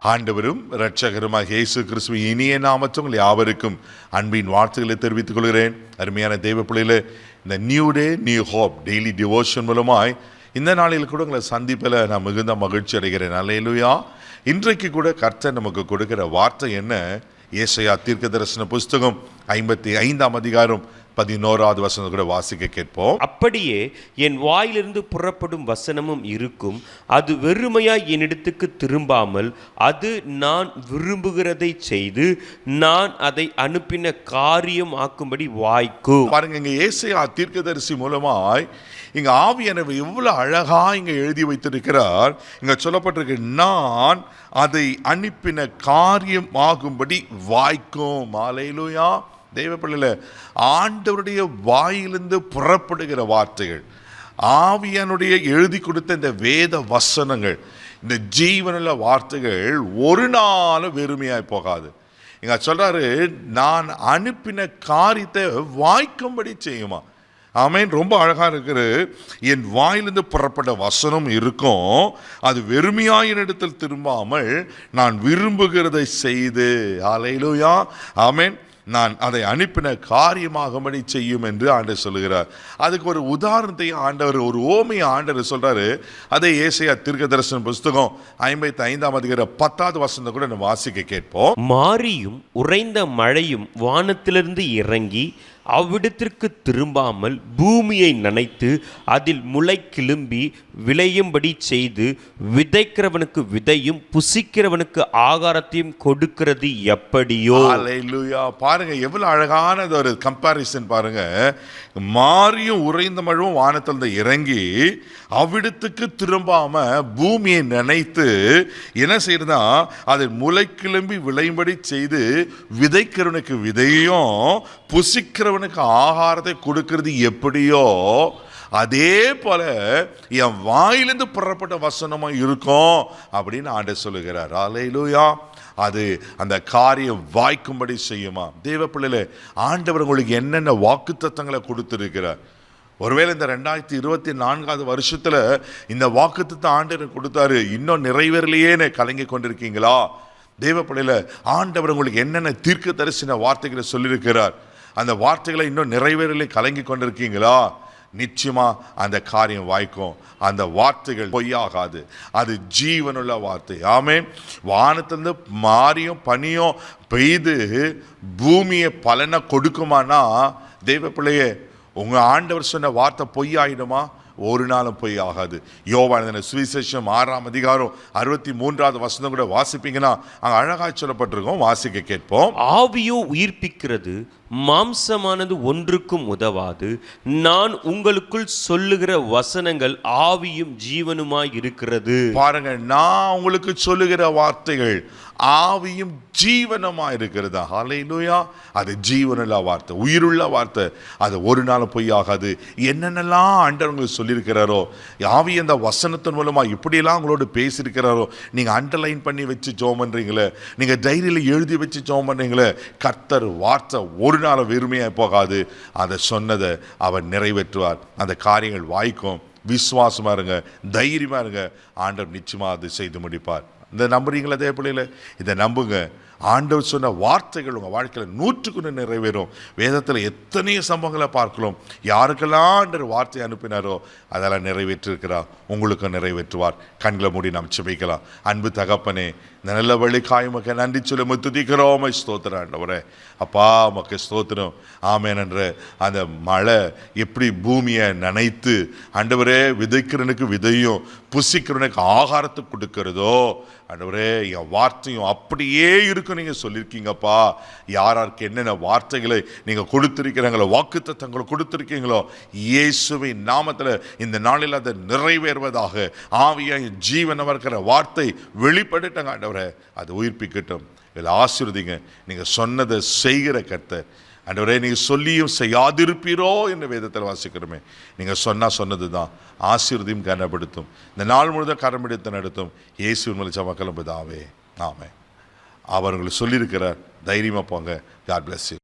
ஆண்டவரும் இரட்சகருமாக இயேசு கிறிஸ்துவின் இனிய நாமத்தில் உங்கள் யாவருக்கும் அன்பின் வாழ்த்துக்களை தெரிவித்துக் கொள்கிறேன். அருமையான தெய்வ பிள்ளைகளே, இந்த new day new hope daily devotion மூலமாய் இந்த நாளில் கூட உங்களை சந்திப்பில் நான் மிகுந்த மகிழ்ச்சி அடைகிறேன். அல்லேலூயா. இன்றைக்கு கூட கர்த்தர் நமக்கு கொடுக்கிற வார்த்தை என்ன? ஏசாயா தீர்க்கதரிசன புஸ்தகம் 55ஆம் அதிகாரம் 11வது வசனம் கூட வாசிக்க கேட்போம். அப்படியே என் வாயிலிருந்து புறப்படும் வசனமும் இருக்கும், அது வெறுமையாய் என்னிடத்துக்கு திரும்பாமல் அது நான் விரும்புகிறதை செய்து நான் அதை அனுப்பின காரியம் ஆக்கும்படி வாய்க்கும். பாருங்க, இங்க ஏசாயா தீர்க்கதரிசி மூலமாய் இங்க ஆவியானவர் எவ்வளவு அழகா இங்க எழுதி வைத்திருக்கிறார். இங்க சொல்லப்பட்டிருக்கு, நான் அதை அனுப்பின காரியம் ஆகும்படி வாய்க்கும். அல்லேலூயா. தெய்வ பிள்ளைகளே, ஆண்டவருடைய வாயிலிருந்து புறப்படுகிற வார்த்தைகள், ஆவியானுடைய எழுதி கொடுத்த இந்த வேத வசனங்கள், இந்த ஜீவனுள்ள வார்த்தைகள் ஒரு நாளும் வெறுமையாய் போகாது. இங்க சொல்றாரு, நான் அனுப்பின காரியத்தை வாய்க்கும்படி செய்யுமா. ஆமென். ரொம்ப அழகா இருக்குது. என் வாயிலிருந்து புறப்பட்ட வசனம் இருக்கும், அது வெறுமையாயின் இடத்தில் திரும்பாமல் நான் விரும்புகிறதை செய்து. அல்லேலூயா. ஆமென். நான் அதை அனுப்பின காரியமாகும்படி செய்யும் என்று ஆண்டவர் சொல்லுகிறார். அதுக்கு ஒரு உதாரணத்தையும் ஆண்டவர், ஒரு ஓமையை ஆண்டவர் சொல்றாரு. அதை ஏசாயா தீர்க்கதரிசன புஸ்தகம் 55ஆம் அதிகாரம் 10வது வசனத்தை கூட நம்ம வாசிக்க கேட்போம். மாரியும் உறைந்த மழையும் வானத்திலிருந்து இறங்கி அவ்விடத்திற்கு திரும்பாமல் பூமியை நனைத்து அதில் முளை கிளம்பி விளையும்படி செய்து விதைக்கிறவனுக்கு விதையும் புசிக்கிறவனுக்கு ஆகாரத்தையும் கொடுக்கிறது எப்படியோ. அல்லேலூயா. பாருங்க, எவ்வளவு அழகான ஒரு கம்பாரிசன் பாருங்க. மாரியும் உறைந்த மழையும் வானத்திலிருந்து இறங்கி அவ்விடத்துக்கு திரும்பாம பூமியை நனைத்து என்ன செய்யறதா, அதை முளை கிளம்பி விளையும்படி செய்து விதைக்கிறவனுக்கு விதையும் புசிக்கிறவனுக்கு ஆகாரத்தை கொடுக்கிறது எப்படியோ, அதே போல என் வாயிலிருந்து புறப்பட்ட வசனமும் இருக்கும் அப்படின்னு ஆண்டவர் சொல்லுகிறார். அல்லேலூயா. அது அந்த காரியம் வாய்க்கும்படி செய்யுமா. தேவ பிள்ளைகளே, ஆண்டவர் உங்களுக்கு என்னென்ன வாக்குத்தத்தங்களை கொடுத்திருக்கிறார். ஒருவேளை இந்த 2024வது வருஷத்துல இந்த வாக்குத்தத்தை ஆண்டவர் கொடுத்தாரு, இன்னும் நிறைவேறலையே கலங்கி கொண்டிருக்கீங்களா? தேவ பிள்ளைகளே, ஆண்டவர் உங்களுக்கு என்னென்ன தீர்க்க தரிசன வார்த்தைகளை சொல்லியிருக்கிறார், அந்த வார்த்தைகளை இன்னும் நிறைவேறலை கலங்கி கொண்டிருக்கீங்களா? நிச்சயமா அந்த காரியம் வாய்க்கும். அந்த வார்த்தைகள் பொய்யாகாது, அது ஜீவனுள்ள வார்த்தை. ஆமென். வானத்திலிருந்து மாரியும் பனியும் பெய்து பூமியை பலனை கொடுக்குமானா, தெய்வ பிள்ளையே, உங்க ஆண்டவர் சொன்ன வார்த்தை பொய்யாயிடுமா? ஒரு நாளும் பொய் ஆகாது. யோவான் சுவிசேஷம் 6ஆம் அதிகாரம் 63வது வசனம் கூட வாசிப்பீங்கன்னா அங்க அழகா சொல்லப்பட்டிருக்கோம். வாசிக்க கேட்போம். ஆவியோ உயிர்ப்பிக்கிறது, மாம்சமானது ஒன்றுக்கும் உதவாது. நான் உங்களுக்குள் சொல்லுகிற வசனங்கள் ஆவியும் ஜீவனுமாய் இருக்கிறது. பாருங்க, நான் உங்களுக்கு சொல்லுகிற வார்த்தைகள் ஆவியும் ஜீவனமா இருக்கிறதா. அல்லேலூயா. அது ஜீவனுள்ள வார்த்தை, உயிருள்ள வார்த்தை, அது ஒரு நாளும் பொய்யாகாது. என்னென்னலாம் ஆண்டவர் உங்களுக்கு சொல்லியிருக்கிறாரோ, ஆவி அந்த வசனத்தின் மூலமா இப்படியெல்லாம் உங்களோட பேசியிருக்கிறாரோ, நீங்க அண்டர்லைன் பண்ணி வச்சு ஜெபம் பண்றீங்களே, நீங்க டைரியில எழுதி வச்சு ஜெபம் பண்றீங்களே, கர்த்தர் வார்த்தை ஒரு நாள் வெறுமையாக போகாது. அதை சொன்னதை அவர் நிறைவேற்றுவார். அந்த காரியங்கள் வாய்க்கும். விசுவாசமா இருங்க, தைரியமா இருங்க. ஆண்டவர் நிச்சயமா அது செய்து முடிப்பார். இந்த நம்புறீங்களா அதே பிள்ளையில? இதை நம்புங்க. ஆண்டவர் சொன்ன வார்த்தைகள் உங்கள் வாழ்க்கையில் 100% நிறைவேறும். வேதத்தில் எத்தனையோ சம்பவங்களை பார்க்கலாம். யாருக்கெல்லாம் ஆண்டவர் வார்த்தை அனுப்பினாரோ அதெல்லாம் நிறைவேற்றிருக்கிறார். உங்களுக்கும் நிறைவேற்றுவார். கண்களை மூடி நாம் செபிக்கலாம். அன்பு தகப்பனே, இந்த நல்ல வழிக்காய் உமக்கு நன்றி சொல்லி துதிக்கிறோம். ஸ்தோத்திரம் ஆண்டவரே. அப்பா உமக்கு ஸ்தோத்திரம். ஆமென். என்ற அந்த மழை எப்படி பூமியை நனைத்து ஆண்டவரே விதைக்கிறனுக்கு விதையும் புசிக்கிறனுக்கு ஆகாரத்தை கொடுக்கிறதோ, ஆண்டவரே என் வார்த்தையும் அப்படியே இருக்கும் நீங்க சொல்லியிருக்கீங்கப்பா. யாருக்கு என்னென்ன வார்த்தைகளை நீங்க கொடுத்திருக்கிறீங்களோ, வாக்குத்தத்தங்களை கொடுத்திருக்கீங்களோ, இயேசுவின் நாமத்தில் இந்த நாளில் அதை நிறைவேறுவதாக. ஆவியாய் ஜீவனமா இருக்கிற வார்த்தை வெளிப்பட்டுட்டாங்க ஆண்டவரே, அது உயிர்ப்பிக்கட்டும். இதில் ஆசீர்வதிங்க. நீங்க சொன்னதை செய்கிற கர்த்தர் ஆண்டவரே, நீங்க சொல்லியும் செய்யாதிருப்பீரோ என்று வேதத்தில் வாசிக்கிறோமே. நீங்க சொன்னது தான் ஆசீர்வதியும் கனப்படுத்தும். இந்த நாள் முழுவதும் கரம்பிடித்து நடத்தும். இயேசுவின் மூலம் ஜெபம் பிதாவே. ஆமென். அவர் உங்களுக்கு சொல்லியிருக்கிறார். தைரியமா போங்க. God bless you.